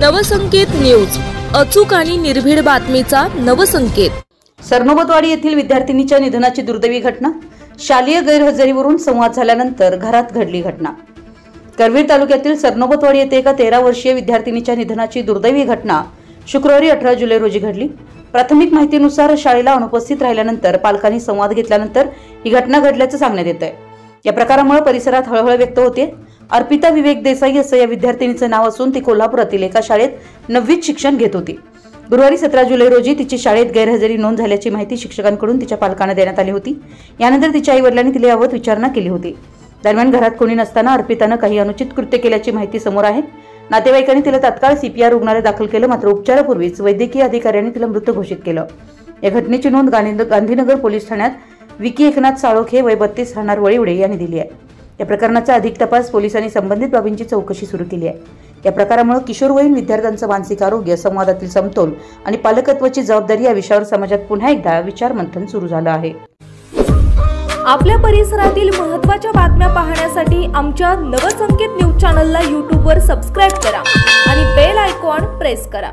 Navsanket news, अचूक आणि निर्भीड बातमीचा नवसंकेत। सरनोबतवाडी येथील विद्यार्थिनीच्या निधनाची दुर्दैवी घटना। शालेय गैरहजेरीवरून संवाद झाल्यानंतर घरात घडली घटना। करवीर तालुक्यातील सरनोबतवाडी येथे एका 13 वर्षीय विद्यार्थिनीच्या निधनाची दुर्दैवी घटना शुक्रवारी 18 जुलै रोजी घडली। प्राथमिक माहितीनुसार शाळेला अनुपस्थित राहिल्यानंतर पालकांनी संवाद घेतल्यानंतर ही घटना घडल्याचं सांगण्यात येत आहे। या प्रकारामुळे परिसरात हळहळ व्यक्त होते। अर्पिता विवेक देसाई असं या विद्यार्थिनीचं नाव असून ती कोल्हापुरातील एका शाळेत 9वीत शिक्षण घेत होती। गुरुवारी 17 जुलै रोजी तिची शाळेत गैरहजेरी नोंद झाल्याची माहिती शिक्षकांकडून तिच्या पालकांना देण्यात आली होती। यानंतर तिच्या आई-वडिलांनी तिला याबाबत विचारणा केली होती। दरम्यान घरात कोणी नसताना अर्पितानं काही अनुचित कृत्य केल्याची माहिती समोर आहे। नातेवाईकांनी तिला तात्काळ CPR रुग्णालयात दाखल केलं, मात्र उपचारापूर्वीच वैद्यकीय अधिकाऱ्यांनी तिला मृत घोषित केलं। या घटनेची नोंद गांधीनगर पोलीस ठाण्यात विकी एकनाथ साळोखे वय 32 राहणार वळीवडे यांनी दिली आहे। या प्रकरणाचा अधिक तपास पोलिसांनी संबंधित बाबींची चौकशी सुरू केली आहे। या प्रकारामुळे किशोरवयीन विद्यार्थ्यांचं मानसिक आरोग्य, संवादातील समतोल आणि पालकत्वाची जबाबदारी या विषयावर समाजात पुन्हा एकदा विचारमंथन सुरू झालं आहे। आपल्या परिसरातील महत्त्वाच्या बातम्या पाहण्यासाठी आमच्या नवसंकेत न्यूज चॅनलला YouTube वर सबस्क्राइब करा आणि बेल आयकॉन प्रेस करा।